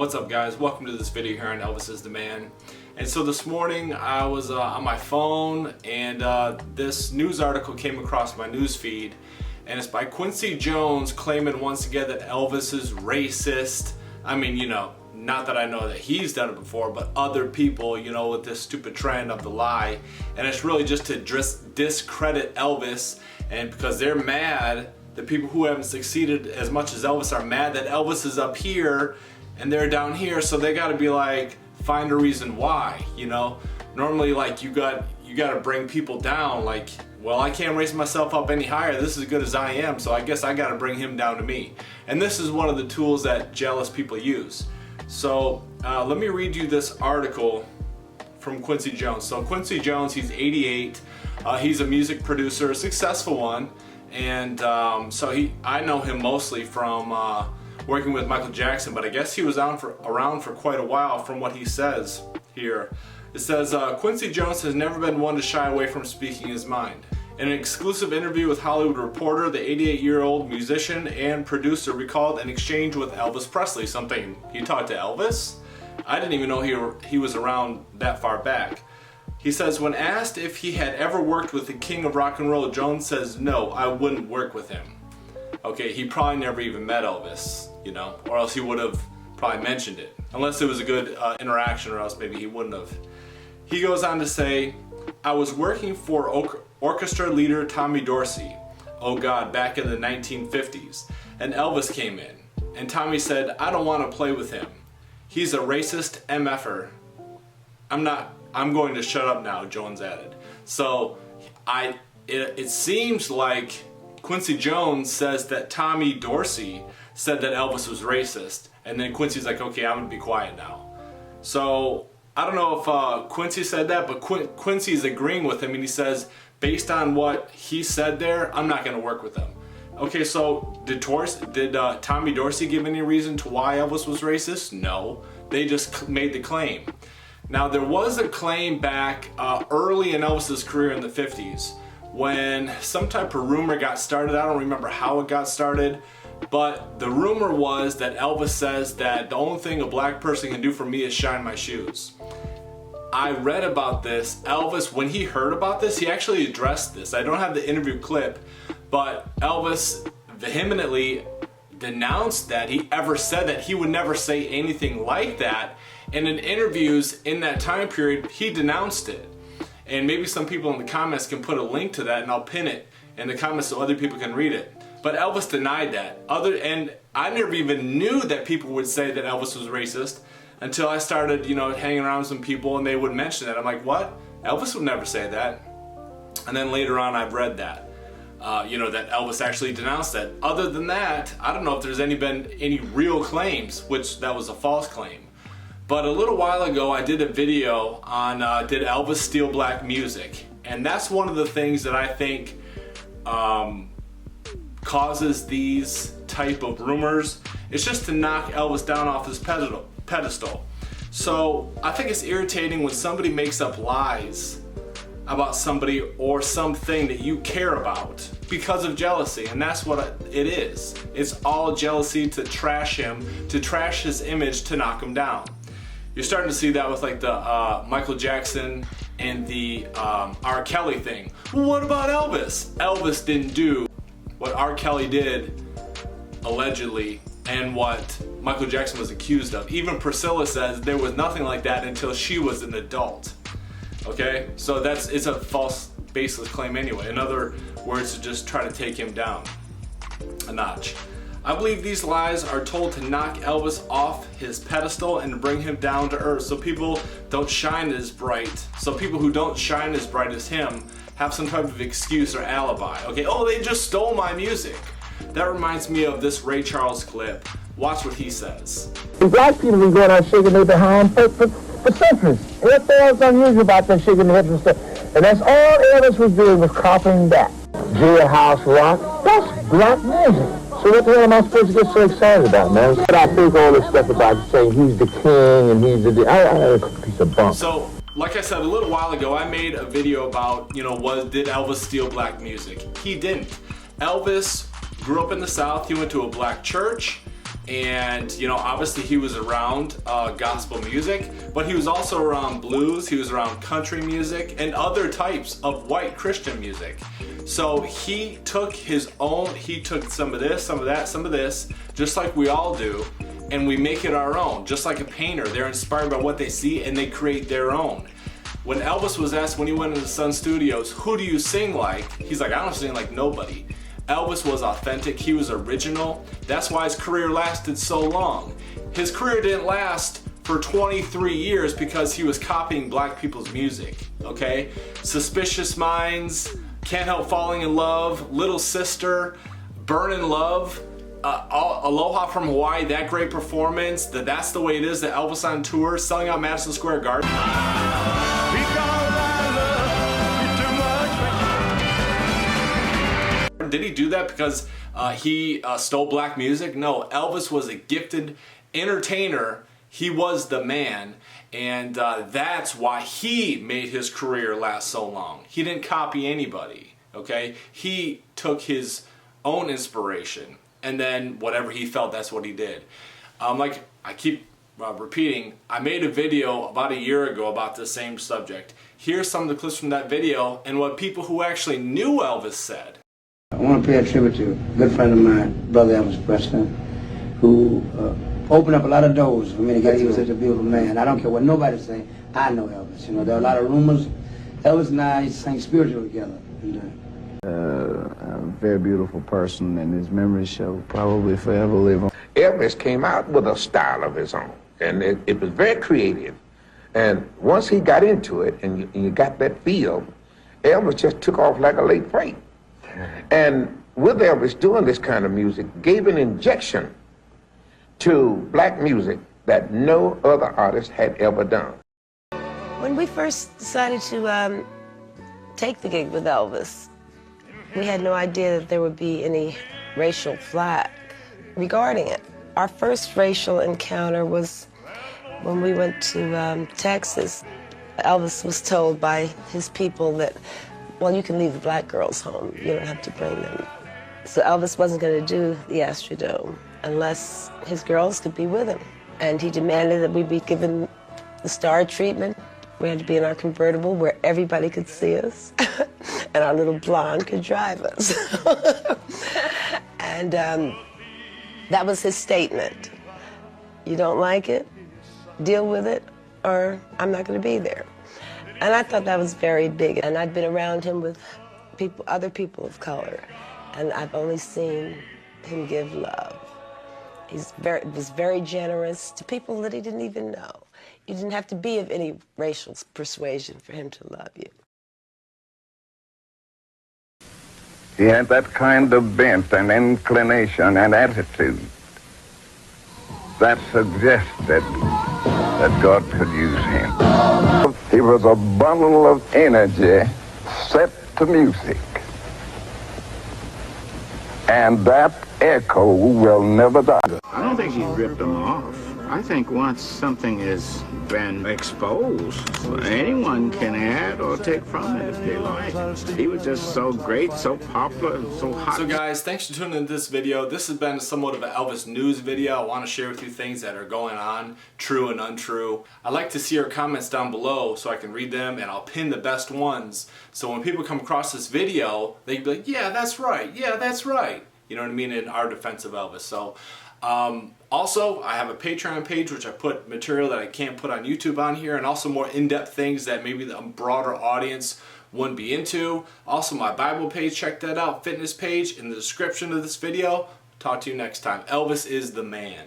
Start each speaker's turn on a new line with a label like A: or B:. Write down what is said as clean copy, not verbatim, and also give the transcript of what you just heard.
A: What's up, guys? Welcome to this video here on Elvis is the Man. And so this morning I was on my phone and this news article came across my news feed, and it's by Quincy Jones claiming once again that Elvis is racist. I mean, you know, not that I know that he's done it before, but other people, you know, with this stupid trend of the lie. And it's really just to discredit Elvis, and because they're mad, the people who haven't succeeded as much as Elvis are mad that Elvis is up here and they're down here, so they gotta be like, find a reason why, you know? Normally, like, you gotta bring people down, like, well, I can't raise myself up any higher, this is as good as I am, so I guess I gotta bring him down to me. And this is one of the tools that jealous people use. So let me read you this article from Quincy Jones. So Quincy Jones, he's 88, he's a music producer, a successful one, and so I know him mostly from working with Michael Jackson, but I guess he was around for quite a while from what he says here. It says, Quincy Jones has never been one to shy away from speaking his mind. In an exclusive interview with Hollywood Reporter, the 88-year-old musician and producer recalled an exchange with Elvis Presley. Something, he talked to Elvis? I didn't even know he was around that far back. He says, when asked if he had ever worked with the king of rock and roll, Jones says, no, I wouldn't work with him. Okay, he probably never even met Elvis, you know, or else he would have probably mentioned it. Unless it was a good interaction, or else maybe he wouldn't have. He goes on to say, I was working for orchestra leader Tommy Dorsey, oh God, back in the 1950s, and Elvis came in, and Tommy said, I don't want to play with him. He's a racist MFer. I'm going to shut up now, Jones added. So it seems like Quincy Jones says that Tommy Dorsey said that Elvis was racist, and then Quincy's like, okay, I'm gonna be quiet now. So I don't know if Quincy said that, but Quincy's agreeing with him, and he says, based on what he said there, I'm not gonna work with him. Okay, so did Tommy Dorsey give any reason to why Elvis was racist? No, they just made the claim. Now, there was a claim back early in Elvis's career in the 50s when some type of rumor got started. I don't remember how it got started, but the rumor was that Elvis says that the only thing a black person can do for me is shine my shoes. I read about this. Elvis, when he heard about this, he actually addressed this. I don't have the interview clip, but Elvis vehemently denounced that he ever said that. He would never say anything like that. And in interviews in that time period, he denounced it. And maybe some people in the comments can put a link to that, and I'll pin it in the comments so other people can read it. But Elvis denied that. And I never even knew that people would say that Elvis was racist until I started, you know, hanging around with some people and they would mention that. I'm like, what? Elvis would never say that. And then later on I've read that, you know, that Elvis actually denounced that. Other than that, I don't know if there's been any real claims, which that was a false claim. But a little while ago I did a video on did Elvis steal black music? And that's one of the things that I think causes these type of rumors. It's just to knock Elvis down off his pedestal. So I think it's irritating when somebody makes up lies about somebody or something that you care about because of jealousy, and that's what it is. It's all jealousy to trash him, to trash his image, to knock him down. You're starting to see that with like the Michael Jackson and the R. Kelly thing. Well, what about Elvis? Elvis didn't do what R. Kelly did, allegedly, and what Michael Jackson was accused of. Even Priscilla says there was nothing like that until she was an adult. Okay? So it's a false, baseless claim anyway. In other words, to just try to take him down a notch. I believe these lies are told to knock Elvis off his pedestal and bring him down to earth so people don't shine as bright. So people who don't shine as bright as him have some type of excuse or alibi. Okay, oh, they just stole my music. That reminds me of this Ray Charles clip. Watch what he says.
B: Black people have been going on shaking their behind for centuries. What the hell's unusual about that shaking their hips and stuff? And that's all Elvis was doing, was copying that. Jailhouse rock, that's black music. So what the hell am I supposed to get so excited about, man? But I think all this stuff about saying he's the king and he's the... I had a piece of bunk.
A: So, like I said a little while ago, I made a video about, you know, did Elvis steal black music? He didn't. Elvis grew up in the South. He went to a black church, And you know, obviously he was around gospel music, but he was also around blues, he was around country music, and other types of white Christian music. So he took his own, he took some of this, some of that, some of this, just like we all do, and we make it our own. Just like a painter, they're inspired by what they see and they create their own. When Elvis was asked when he went into Sun Studios, who do you sing like? He's like, I don't sing like nobody. Elvis was authentic, he was original. That's why his career lasted so long. His career didn't last for 23 years because he was copying black people's music, okay? Suspicious Minds, Can't Help Falling in Love, Little Sister, Burnin' Love, Aloha from Hawaii, that great performance, That's the Way It Is, the Elvis on tour, selling out Madison Square Garden. Did he do that because he stole black music? No, Elvis was a gifted entertainer. He was the man, and that's why he made his career last so long. He didn't copy anybody, okay? He took his own inspiration, and then whatever he felt, that's what he did. Like I keep repeating, I made a video about a year ago about the same subject. Here's some of the clips from that video and what people who actually knew Elvis said.
C: I want to pay a tribute to a good friend of mine, Brother Elvis Preston, who opened up a lot of doors for me to get. He was such a beautiful man. I don't care what nobody say. I know Elvis. You know, there are a lot of rumors. Elvis and I sang spiritual together. And,
D: a very beautiful person, and his memory shall probably forever live on.
E: Elvis came out with a style of his own, and it was very creative. And once he got into it, and you got that feel, Elvis just took off like a late freight. And with Elvis doing this kind of music, gave an injection to black music that no other artist had ever done.
F: When we first decided to take the gig with Elvis, we had no idea that there would be any racial flack regarding it. Our first racial encounter was when we went to Texas. Elvis was told by his people that, well, you can leave the black girls home. You don't have to bring them. So Elvis wasn't going to do the Astrodome unless his girls could be with him. And he demanded that we be given the star treatment. We had to be in our convertible where everybody could see us, and our little blonde could drive us. And that was his statement. You don't like it? Deal with it, or I'm not going to be there. And I thought that was very big. And I'd been around him with people, other people of color, and I've only seen him give love. He was very generous to people that he didn't even know. You didn't have to be of any racial persuasion for him to love you.
D: He had that kind of bent and inclination and attitude that suggested that God could use him. He was a bundle of energy set to music. And that echo will never die.
G: I don't think he ripped them off. I think once something has been exposed, anyone can add or take from it if they like. He was just so great, so popular, so hot.
A: So guys, thanks for tuning into this video. This has been somewhat of an Elvis news video. I want to share with you things that are going on, true and untrue. I'd like to see your comments down below so I can read them, and I'll pin the best ones. So when people come across this video, they can be like, yeah, that's right. Yeah, that's right. You know what I mean? In our defense of Elvis. So also, I have a Patreon page which I put material that I can't put on YouTube on here, and also more in-depth things that maybe the broader audience wouldn't be into. Also my Bible page, check that out, fitness page in the description of this video. Talk to you next time. Elvis is the man.